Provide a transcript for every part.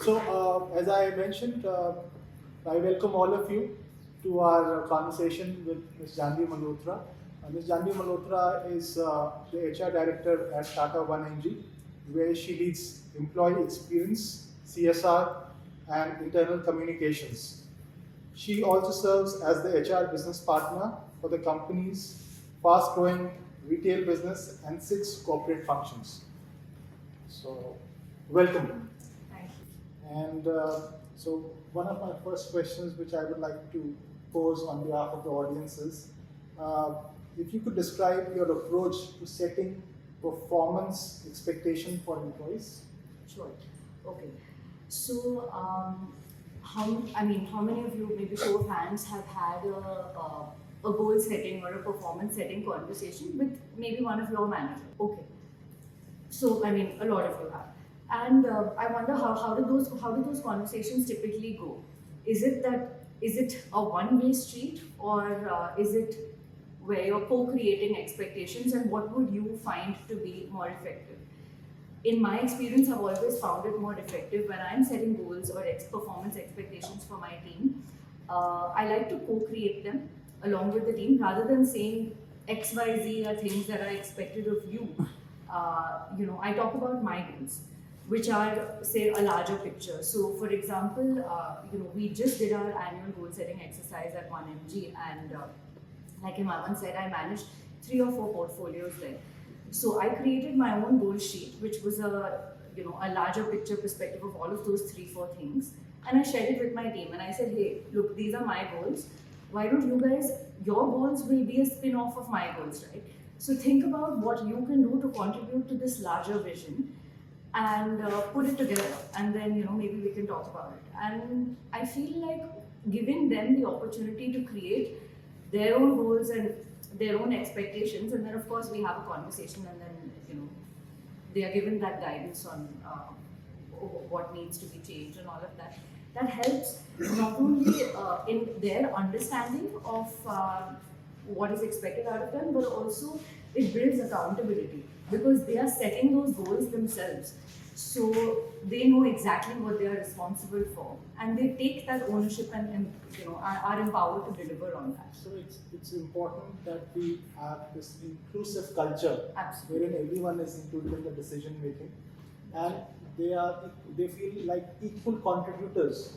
So, as I mentioned, I welcome all of you to our conversation with Ms. Janhavi Malhotra. Ms. Janhavi Malhotra is the HR Director at Tata 1MG, where she leads employee experience, CSR, and internal communications. She also serves as the HR business partner for the company's fast growing retail business and 6 corporate functions. So, welcome. Thank you. And so, one of my first questions, which I would like to pose on behalf of the audience, is uh, if you could describe your approach to setting performance expectation for employees. Sure. Okay. So, how many of you, maybe show of hands, have had a goal setting or a performance setting conversation with maybe one of your manager? Okay. So, a lot of you have. And I wonder how do those conversations typically go? Is it a one-way street, or is it where you're co-creating expectations, and what would you find to be more effective? In my experience, I've always found it more effective when I'm setting goals or performance expectations for my team. I like to co-create them along with the team rather than saying X, Y, Z are things that are expected of you. I talk about my goals, which are, say, a larger picture. So, for example, we just did our annual goal setting exercise at 1MG, and like Himavan said, I managed 3 or 4 portfolios there. So I created my own goal sheet, which was a larger picture perspective of all of those 3, 4 things, and I shared it with my team. And I said, hey, look, these are my goals. Why don't you guys? Your goals will be a spin-off of my goals, right? So think about what you can do to contribute to this larger vision, and put it together, and then maybe we can talk about it. And I feel like giving them the opportunity to create their own goals and their own expectations, and then of course we have a conversation, and then they are given that guidance on what needs to be changed and all of that. That helps not only in their understanding of what is expected out of them, but also it builds accountability because they are setting those goals themselves. So they know exactly what they are responsible for, and they take that ownership and are empowered to deliver on that. So it's important that we have this inclusive culture. Absolutely. Wherein everyone is included in the decision making, and they feel like equal contributors.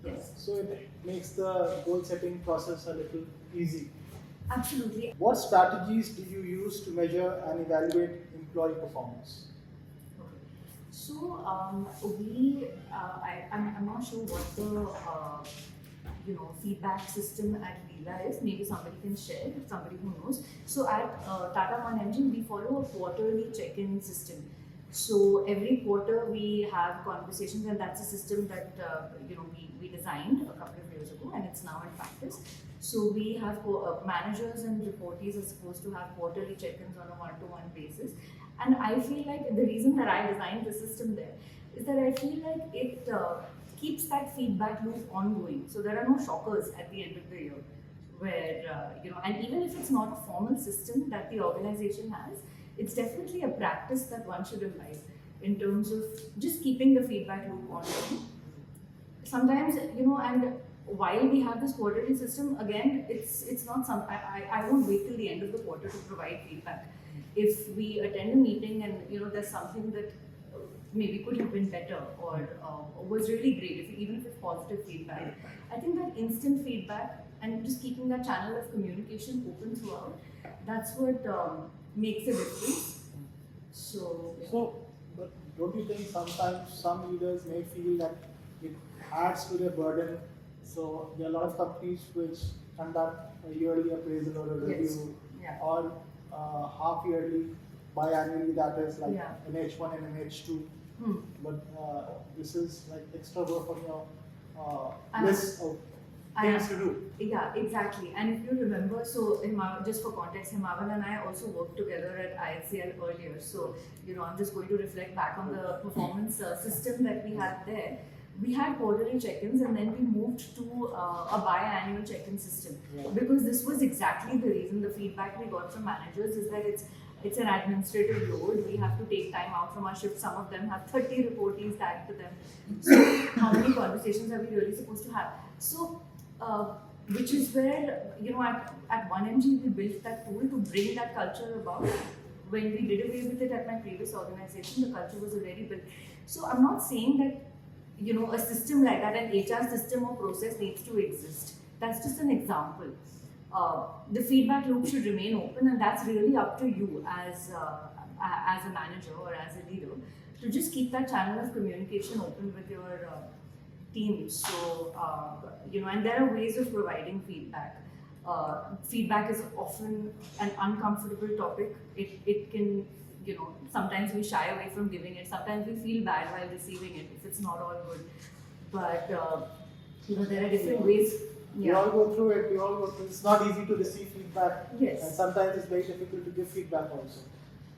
Yes. So it makes the goal setting process a little easy. Absolutely. What strategies do you use to measure and evaluate employee performance? Okay. So I'm not sure what the feedback system at Leela is. Maybe somebody can share, somebody who knows. So at Tata 1MG, we follow a quarterly check-in system. So every quarter we have conversations, and that's a system that we designed a couple of years ago, and it's now in practice. So we have managers and reportees are supposed to have quarterly check-ins on a one-to-one basis. And I feel like the reason that I designed the system there is that I feel like it keeps that feedback loop ongoing. So there are no shockers at the end of the year where, and even if it's not a formal system that the organization has, it's definitely a practice that one should imbibe in terms of just keeping the feedback loop ongoing. Sometimes, and while we have this quarterly system, again, it's not some. I won't wait till the end of the quarter to provide feedback. If we attend a meeting and there's something that maybe could have been better or was really great, even if it's positive feedback, I think that instant feedback and just keeping that channel of communication open throughout, that's what makes a difference. So, yeah. But don't you think sometimes some leaders may feel that it adds to their burden? So there are a lot of companies which conduct a yearly appraisal or a review, Yes. Yeah. or half yearly, biannually, that is like Yeah. an H1 and an H2. But this is like extra work on your list of things to do. Yeah, exactly. And if you remember, so just for context, Himavan and I also worked together at IHCL earlier. So, I'm just going to reflect back on the performance system that we had there. We had quarterly check-ins, and then we moved to a biannual check-in system. Yeah. Because this was exactly the reason. The feedback we got from managers is that it's it's an administrative load. We have to take time out from our shift. Some of them have 30 reportees tagged to them. So how many conversations are we really supposed to have? So, which is where, at 1MG we built that tool to bring that culture about. When we did away with it at my previous organization, the culture was already built. So I'm not saying that, a system like that, an HR system or process needs to exist. That's just an example. The feedback loop should remain open, and that's really up to you as a manager or as a leader to just keep that channel of communication open with your team. So, and there are ways of providing feedback. Feedback is often an uncomfortable topic. It can, sometimes we shy away from giving it. Sometimes we feel bad while receiving it if it's not all good. But, there are different ways. We all go through it. We all go through. It's not easy to receive feedback. Yes. And sometimes it's very difficult to give feedback also.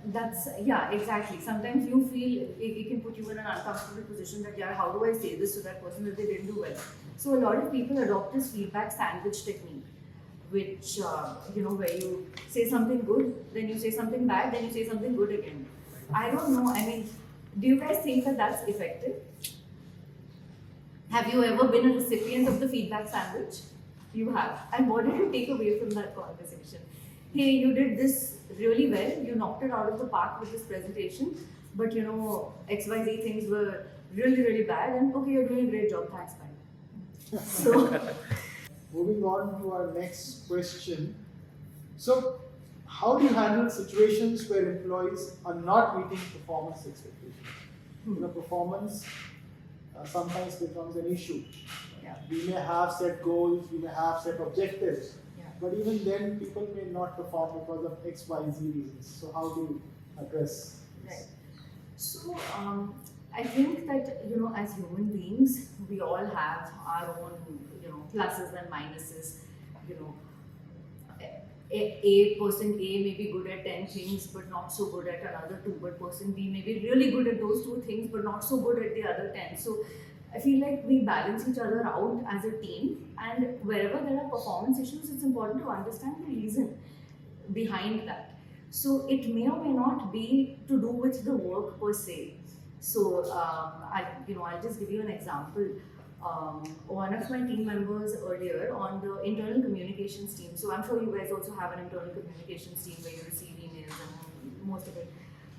Exactly. Sometimes you feel it can put you in an uncomfortable position that, yeah, how do I say this to that person if they didn't do well? So a lot of people adopt this feedback sandwich technique, which, where you say something good, then you say something bad, then you say something good again. I don't know. I mean, do you guys think that that's effective? Have you ever been a recipient of the feedback sandwich? You have. And what did you take away from that conversation? Hey, you did this really well, you knocked it out of the park with this presentation, but XYZ things were really, really bad, and okay, you're doing a great job, thanks, bye. So, moving on to our next question. So, how do you handle situations where employees are not meeting performance expectations? Performance sometimes becomes an issue. Yeah. We may have set goals, we may have set objectives, Yeah. but even then people may not perform because of X, Y, Z reasons. So how do you address this? Right. So, I think that, as human beings, we all have our own, pluses and minuses. A person A may be good at 10 things but not so good at another 2, but person B may be really good at those 2 things but not so good at the other 10. So I feel like we balance each other out as a team, and wherever there are performance issues, it's important to understand the reason behind that. So it may or may not be to do with the work per se. So I'll just give you an example. One of my team members earlier on the internal communications team, so I'm sure you guys also have an internal communications team where you receive emails, and most of it,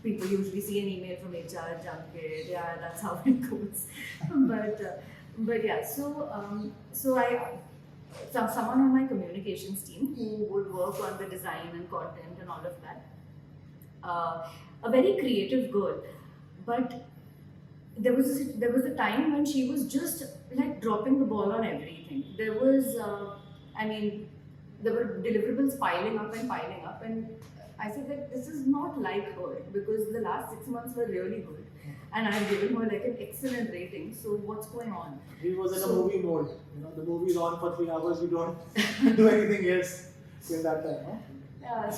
people usually see an email from HR, junk it, yeah, that's how it goes. but yeah, so someone on my communications team who would work on the design and content and all of that, a very creative girl, but there was a time when she was just like dropping the ball on everything. There was, there were deliverables piling up, and I said that this is not like her, because the last 6 months were really good, and I've given her like an excellent rating. So what's going on? He was in a movie mode. The movie is on for 3 hours. You don't do anything else till that time, no? Yeah.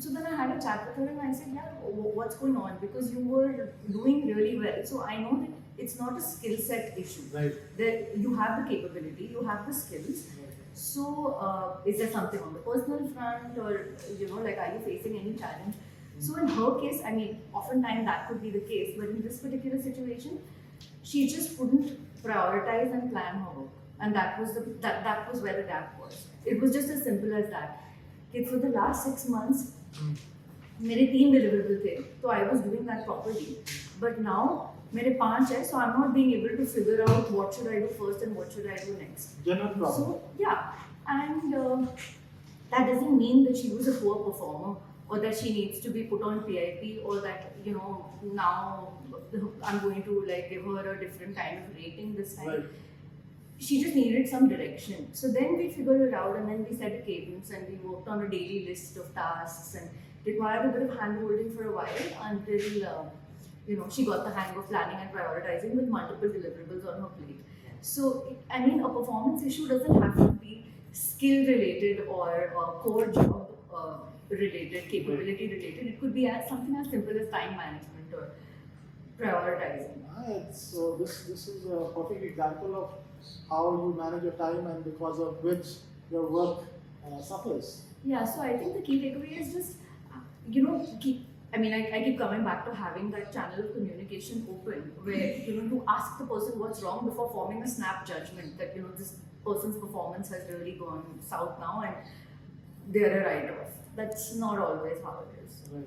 So then I had a chat with her and I said, yeah, what's going on? Because you were doing really well. So I know that it's not a skill set issue. Right. That you have the capability, you have the skills. Right. So is there something on the personal front, or are you facing any challenge? So in her case, oftentimes that could be the case, but in this particular situation, she just couldn't prioritize and plan her work, and that was where the gap was. It was just as simple as that. Okay, for the last 6 months, मेरे 3 deliverables थे, so I was doing that properly. But now मेरे 5 है, so I'm not being able to figure out what should I do first and what should I do next. General problem. So yeah, and that doesn't mean that she was a poor performer, or that she needs to be put on PIP, or that now I'm going to give her a different kind of rating this time. Right. She just needed some direction. So then we figured it out, and then we set a cadence, and we worked on a daily list of tasks, and required a bit of hand-holding for a while until she got the hang of planning and prioritizing with multiple deliverables on her plate. So a performance issue doesn't have to be skill-related or core job related, capability related. It could be something as simple as time management or prioritizing. Right. So this is a perfect example of how you manage your time, and because of which your work suffers. Yeah, so I think the key takeaway is just, I keep coming back to having that channel of communication open where, you ask the person what's wrong before forming a snap judgment that, this person's performance has really gone south now and they're a write-off. That's not always how it is. Right.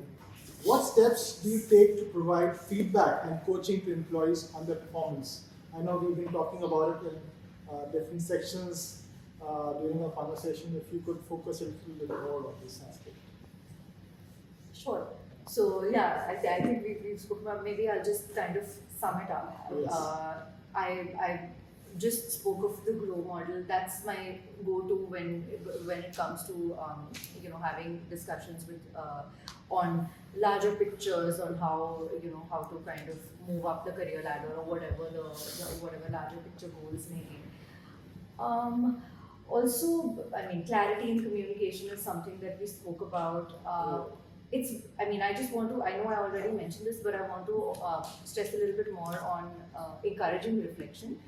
What steps do you take to provide feedback and coaching to employees on their performance? I know we've been talking about it in different sections during our conversation. If you could focus a little bit more on this aspect. Sure. So yeah, I think we've spoken about. Maybe I'll just kind of sum it up. Yes. I just spoke of the grow model. That's my go-to when it comes to having discussions with on larger pictures on how how to kind of move up the career ladder or whatever the whatever larger picture goals may be. Also, clarity in communication is something that we spoke about. I just want to, I know I already mentioned this, but I want to stress a little bit more on encouraging reflection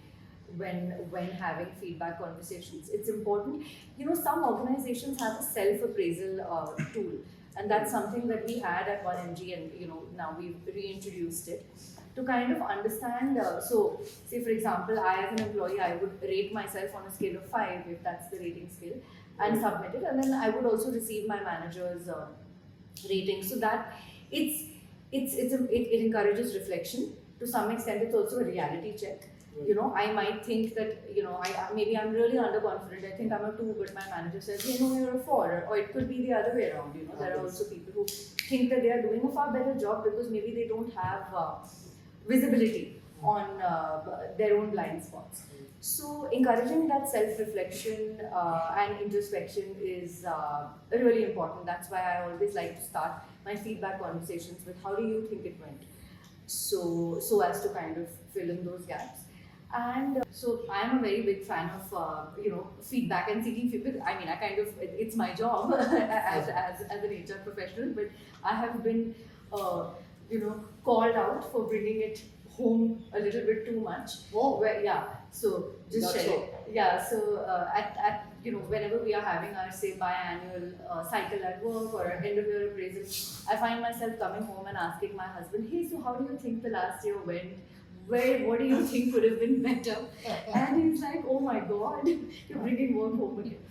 when having feedback conversations. It's important. Some organizations have a self-appraisal tool, and that's something that we had at 1MG, and now we've reintroduced it to kind of understand. So, say for example, I as an employee, I would rate myself on a scale of 5, if that's the rating scale, and submit it, and then I would also receive my manager's rating, so that it encourages reflection. To some extent, it's also a reality check. I might think that maybe I'm really underconfident. I think I'm a 2, but my manager says, hey, no, you're a 4, or it could be the other way around. There are also people who think that they are doing a far better job because maybe they don't have visibility on their own blind spots. So encouraging that self-reflection and introspection is really important. That's why I always like to start my feedback conversations with how do you think it went? So as to kind of fill in those gaps. And so I'm a very big fan of feedback and seeking feedback. It's my job as an HR professional, but I have been called out for bringing it home a little bit too much. Oh. So just That's share all. it. Yeah, so at whenever we are having our say biannual cycle at work or end of year appraisal, I find myself coming home and asking my husband, hey, so how do you think the last year went? What do you think could have been better? And he's like, oh my god, you're bringing work home again.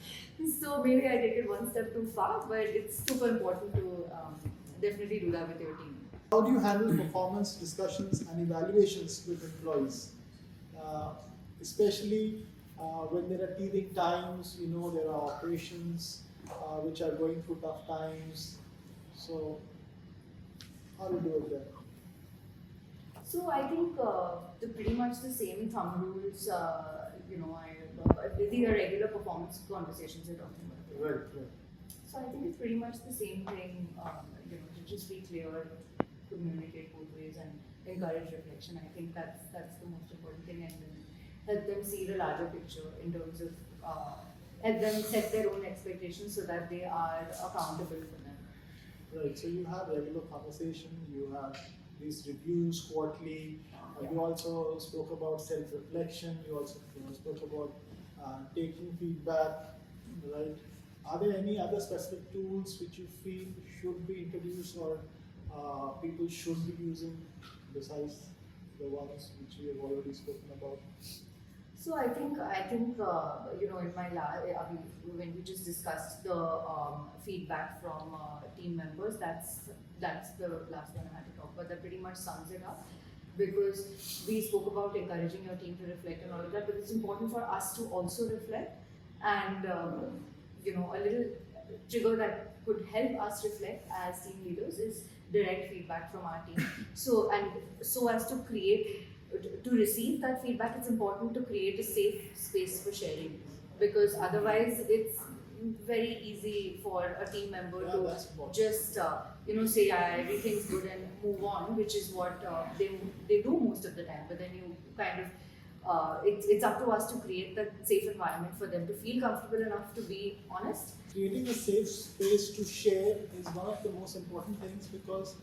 So maybe I take it one step too far, but it's super important to definitely do that with your team. How do you handle performance discussions and evaluations with employees? Especially when there are teething times, there are operations which are going through tough times. So, how do you do it there? So I think pretty much the same thumb rules. These are regular performance conversations you're talking about. Right. So I think it's pretty much the same thing. To just be clear, communicate both ways, and encourage reflection. I think that's the most important thing, and then help them see the larger picture in terms of help them set their own expectations so that they are accountable for them. Right. So you have regular conversation. You have these reviews quarterly. You also spoke about self-reflection. You also spoke about taking feedback. Right. Are there any other specific tools which you feel should be introduced or people should be using besides the ones which we have already spoken about? So I think in my when we just discussed the feedback from team members, that's the last one I had to talk about. That pretty much sums it up, because we spoke about encouraging your team to reflect and all of that, but it's important for us to also reflect, and a little trigger that could help us reflect as team leaders is direct feedback from our team. So as to receive that feedback, it's important to create a safe space for sharing, because otherwise it's very easy for a team member to just say everything's good and move on, which is what they do most of the time. But then you kind of it's up to us to create that safe environment for them to feel comfortable enough to be honest. Creating a safe space to share is one of the most important things, because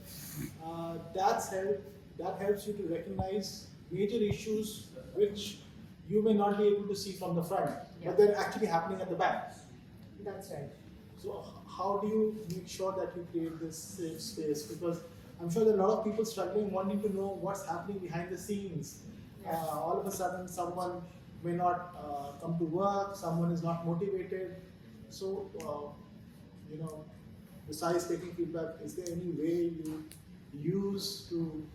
that helps you to recognize major issues which you may not be able to see from the front, but they're actually happening at the back. That's right. So how do you make sure that you create this safe space? Because I'm sure there are a lot of people struggling, wanting to know what's happening behind the scenes. Yeah. All of a sudden, someone may not come to work, someone is not motivated. So, besides taking feedback, is there any way you use to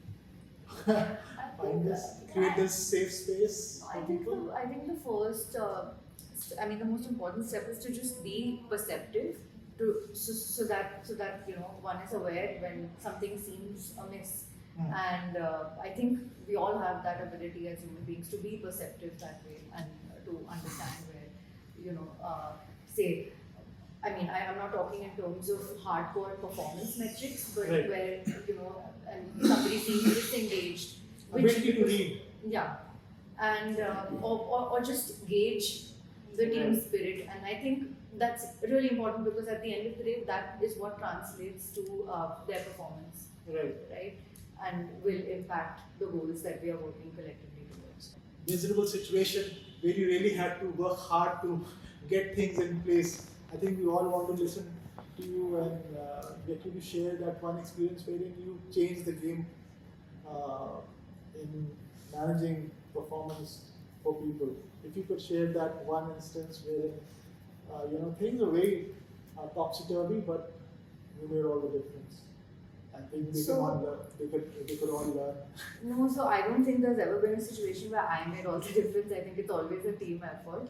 find this, create this safe space for people? I think the first, the most important step is to just be perceptive, so that one is aware when something seems amiss. Hmm. And I think we all have that ability as human beings to be perceptive that way and to understand where, say, I'm not talking in terms of hardcore performance metrics, but Right. where, and somebody seems disengaged. Ability to read. Yeah. And, or just gauge the team Right. spirit. And I think that's really important because at the end of the day, that is what translates to their performance, Right. right? And will impact the goals that we are working collectively towards. Miserable situation where you really had to work hard to get things in place. I think we all want to listen to you and get you to share that one experience wherein you changed the game uh, in managing performance for people. If you could share that one instance wherein things are very topsy-turvy, but you made all the difference. I think they So- can all learn. They could all learn. No, so I don't think there's ever been a situation where I made all the difference. I think it's always a team effort.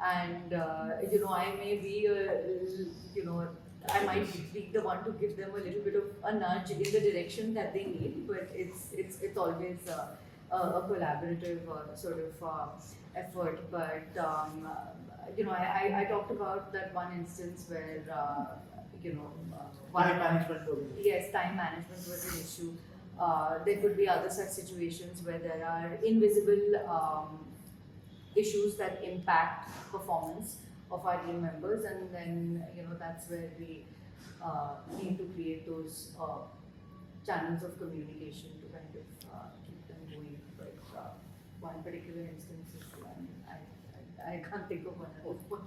And, I may be, I might be the one to give them a little bit of a nudge in the direction that they need, but it's always a collaborative sort of effort. But, I talked about that one instance where, Time management program. yes, time management was an issue. There could be other such situations where there are invisible issues that impact performance of our team members, and then that's where we need to create those channels of communication to kind of keep them going. But one particular instance is, I can't think of one at this point.